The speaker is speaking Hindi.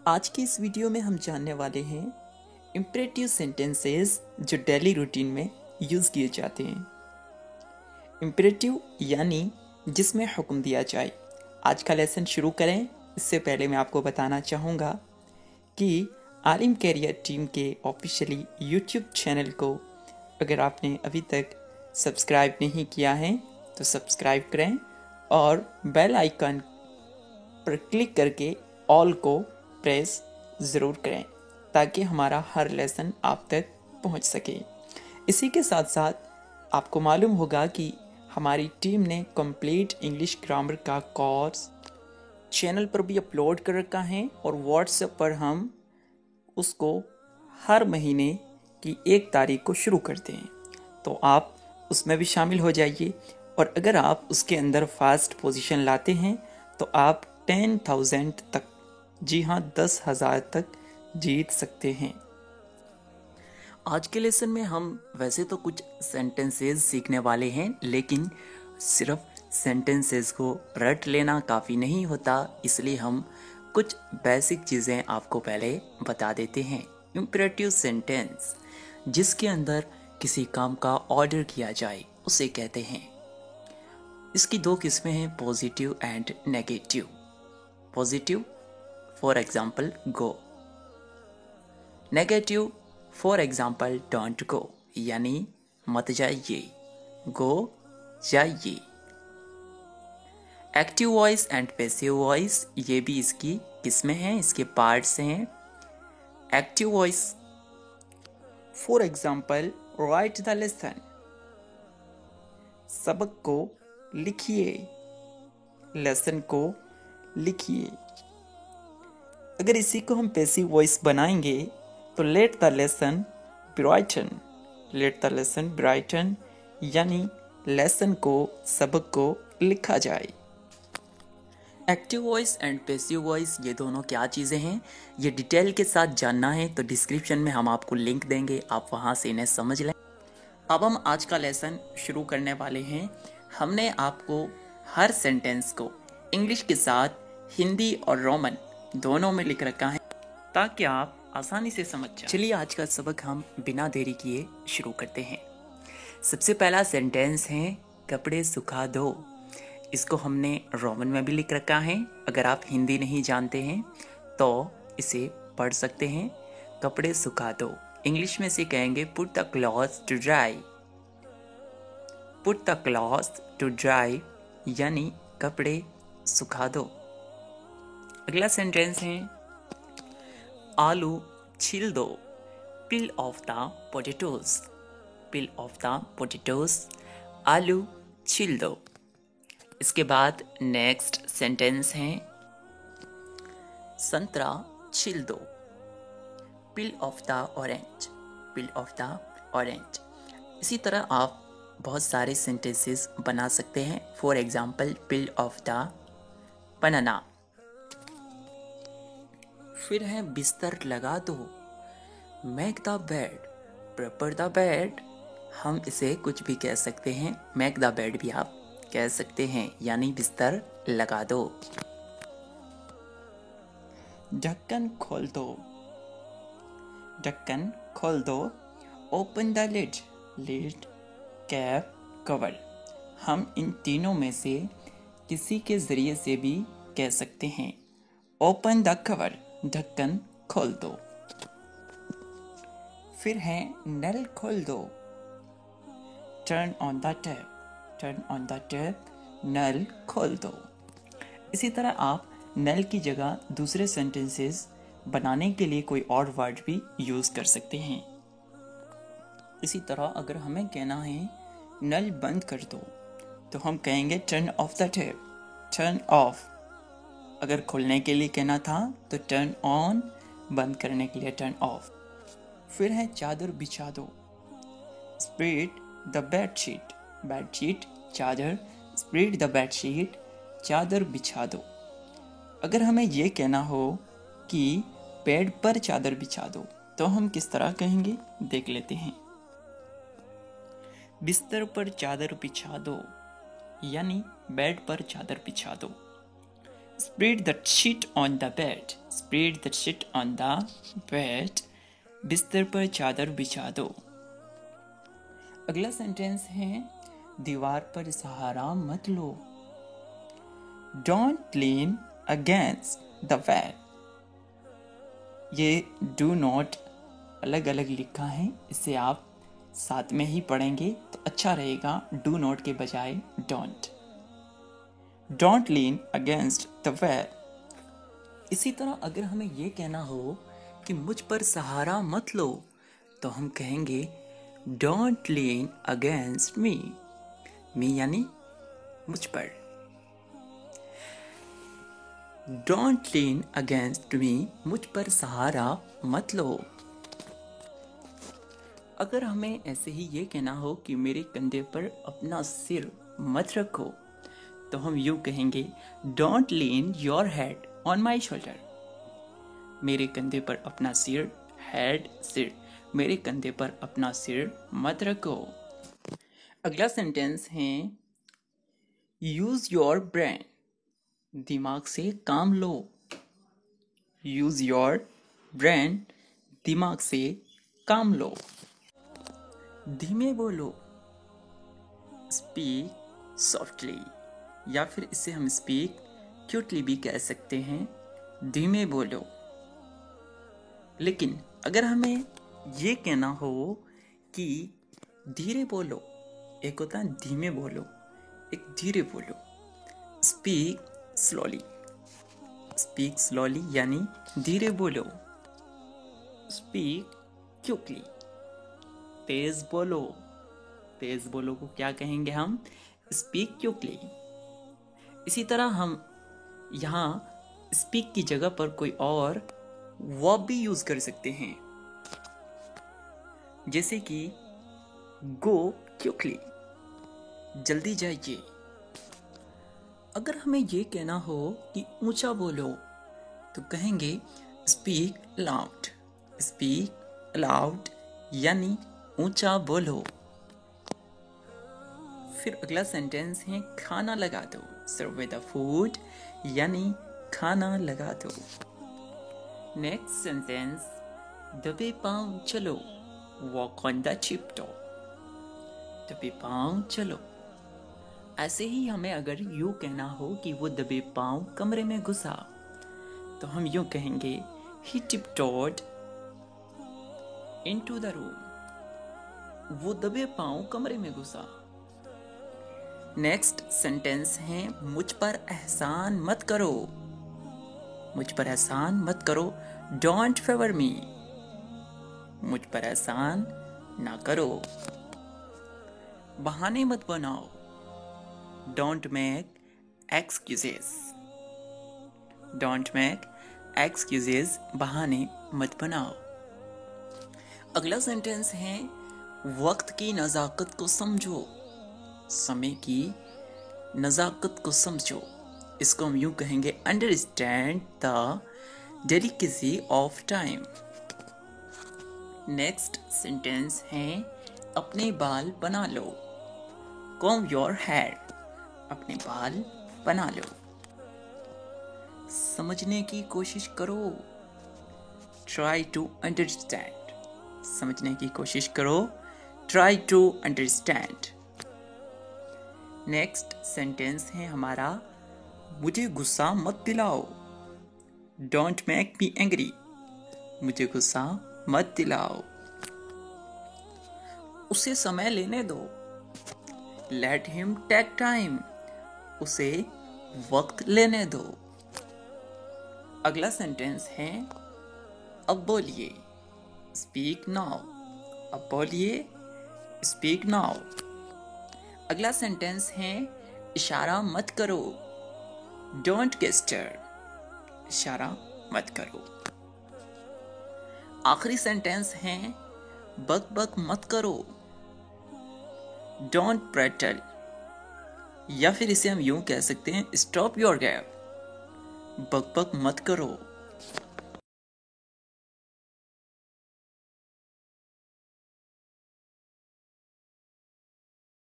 आज की इस वीडियो में हम जानने वाले हैं इम्परेटिव सेंटेंसेस जो डेली रूटीन में यूज़ किए जाते हैं। इम्परेटिव यानी जिसमें हुक्म दिया जाए। आज का लेसन शुरू करें इससे पहले मैं आपको बताना चाहूँगा कि आलिम कैरियर टीम के ऑफिशियली यूट्यूब चैनल को अगर आपने अभी तक सब्सक्राइब नहीं किया है तो सब्सक्राइब करें और बेल आइकन पर क्लिक करके ऑल को प्रेस ज़रूर करें ताकि हमारा हर लेसन आप तक पहुंच सके। इसी के साथ साथ आपको मालूम होगा कि हमारी टीम ने कंप्लीट इंग्लिश ग्रामर का कोर्स चैनल पर भी अपलोड कर रखा है और व्हाट्सएप पर हम उसको हर महीने की 1 तारीख को शुरू करते हैं, तो आप उसमें भी शामिल हो जाइए। और अगर आप उसके अंदर फर्स्ट पोजीशन लाते हैं तो आप 10,000 तक, जी हाँ 10,000 तक जीत सकते हैं। आज के लेसन में हम वैसे तो कुछ सेंटेंसेस सीखने वाले हैं, लेकिन सिर्फ सेंटेंसेस को रट लेना काफ़ी नहीं होता, इसलिए हम कुछ बेसिक चीज़ें आपको पहले बता देते हैं। इम्परेटिव सेंटेंस जिसके अंदर किसी काम का ऑर्डर किया जाए उसे कहते हैं। इसकी 2 किस्में हैं, positive and negative. Positive for example go, negative for example don't go, यानी मत जाइए, गो जाइए। Active voice and passive voice, ये भी इसकी किस्में हैं, इसके पार्ट्स हैं। Active voice for example right the lesson, सबक को लिखिए, लेसन को लिखिए। अगर इसी को हम पैसिव वॉइस बनाएंगे तो let the lesson be written, let the lesson be written, यानी लेसन को, सबक को लिखा जाए। Active voice and passive voice ये दोनों क्या चीज़ें हैं, ये डिटेल के साथ जानना है तो डिस्क्रिप्शन में हम आपको लिंक देंगे, आप वहाँ से इन्हें समझ लें। अब हम आज का लेसन शुरू करने वाले हैं। हमने आपको हर सेंटेंस को इंग्लिश के साथ हिंदी और रोमन दोनों में लिख रखा है ताकि आप आसानी से समझ जाएं। चलिए आज का सबक हम बिना देरी किए शुरू करते हैं। सबसे पहला सेंटेंस है कपड़े सुखा दो। इसको हमने रोमन में भी लिख रखा है, अगर आप हिंदी नहीं जानते हैं तो इसे पढ़ सकते हैं। कपड़े सुखा दो, इंग्लिश में से कहेंगे put the clothes to dry, put the clothes to dry, यानी कपड़े सुखा दो। अगला सेंटेंस है आलू छील दो, पील of the potatoes, peel of the potatoes, आलू छील दो। इसके बाद नेक्स्ट सेंटेंस है संतरा छील दो, पील of the orange, peel of the orange. इसी तरह आप बहुत सारे सेंटेंसेस बना सकते हैं। For example peel of the banana. फिर है बिस्तर लगा दो, make the bed, prepare the bed. हम इसे कुछ भी कह सकते हैं, मेक द बेड भी आप कह सकते हैं, यानी बिस्तर लगा दो। ढक्कन खोल दो, ढक्कन खोल दो। Open the lid, lid cap cover. हम इन तीनों में से किसी के जरिए से भी कह सकते हैं। ओपन द कवर, ढक्कन खोल दो। फिर है नल खोल दो, turn on the tap, turn on the tap, नल खोल दो। इसी तरह आप नल की जगह दूसरे सेंटेंसेस बनाने के लिए कोई और वर्ड भी यूज कर सकते हैं। इसी तरह अगर हमें कहना है नल बंद कर दो तो हम कहेंगे turn off the tap, turn off. अगर खोलने के लिए कहना था तो टर्न ऑन, बंद करने के लिए टर्न ऑफ। फिर है चादर बिछा दो, स्प्रेड द बेडशीट, बेडशीट चादर, स्प्रेड द बेडशीट, चादर बिछा दो। अगर हमें यह कहना हो कि बेड पर चादर बिछा दो तो हम किस तरह कहेंगे, देख लेते हैं। बिस्तर पर चादर बिछा दो, यानी बेड पर चादर बिछा दो। Spread the sheet on the bed. Spread the sheet on the bed, बिस्तर पर चादर बिछा दो। अगला सेंटेंस है दीवार पर सहारा मत लो। Don't lean against the wall. ये डू नॉट अलग अलग लिखा है, इसे आप साथ में ही पढ़ेंगे तो अच्छा रहेगा, डू नॉट के बजाय don't. Don't lean against the wall. इसी तरह अगर हमें ये कहना हो कि मुझ पर सहारा मत लो, तो हम कहेंगे डोंट लीन अगेंस्ट मी। मी यानी मुझ पर। डोंट लीन अगेंस्ट मी, मुझ पर सहारा मत लो। अगर हमें ऐसे ही ये कहना हो कि मेरे कंधे पर अपना सिर मत रखो, तो हम यूं कहेंगे don't lean your head on my shoulder. मेरे कंधे पर अपना सिर, हेड सिर, मेरे कंधे पर अपना सिर मत रखो। अगला सेंटेंस है यूज योर ब्रेन। दिमाग से काम लो। यूज योर ब्रेन, दिमाग से काम लो। धीमे बोलो, स्पीक सॉफ्टली, या फिर इसे हम स्पीक क्यूटली भी कह सकते हैं। धीमे बोलो। लेकिन अगर हमें ये कहना हो कि धीरे बोलो, एक होता है धीमे बोलो, एक धीरे बोलो। Speak slowly. स्पीक स्लोली यानी धीरे बोलो। स्पीक क्विकली, तेज बोलो। तेज बोलो को क्या कहेंगे हम? Speak quickly. इसी तरह हम यहाँ स्पीक की जगह पर कोई और वर्ब भी यूज कर सकते हैं, जैसे कि गो क्विकली, जल्दी जाइए। अगर हमें ये कहना हो कि ऊंचा बोलो, तो कहेंगे स्पीक लाउड। स्पीक लाउड यानी ऊंचा बोलो। फिर अगला सेंटेंस है खाना लगा दो। सर्व द फूड यानी खाना लगा दो। नेक्स्ट सेंटेंस दबे पांव चलो। Walk on the tiptoe. दबे पांव चलो। ऐसे ही हमें अगर यूं कहना हो कि वो दबे पांव कमरे में घुसा, तो हम यूं कहेंगे he tiptoed into the room। वो दबे पांव कमरे में घुसा। नेक्स्ट सेंटेंस है मुझ पर एहसान मत करो। मुझ पर एहसान मत करो, डोंट फेवर मी। मुझ पर एहसान ना करो। बहाने मत बनाओ। Don't make excuses। Don't make excuses, बहाने मत बनाओ। अगला सेंटेंस है वक्त की नजाकत को समझो। समय की नजाकत को समझो। इसको हम यूं कहेंगे understand the delicacy of time. Next sentence है अपने बाल बना लो। comb your hair। अपने बाल बना लो। समझने की कोशिश करो। Try to understand. समझने की कोशिश करो। Try to understand. Next sentence है हमारा मुझे गुस्सा मत दिलाओ। Don't make me angry. मुझे गुस्सा मत दिलाओ। उसे समय लेने दो। Let him take time. उसे वक्त लेने दो। अगला सेंटेंस है अब बोलिए। Speak now. अब बोलिए। Speak now. अगला सेंटेंस है इशारा मत करो। Don't gesture. इशारा मत करो। आखिरी सेंटेंस है बक बक मत करो। डोंट प्रेटल, या फिर इसे हम यूं कह सकते हैं स्टॉप योर गैप। बक बक मत करो।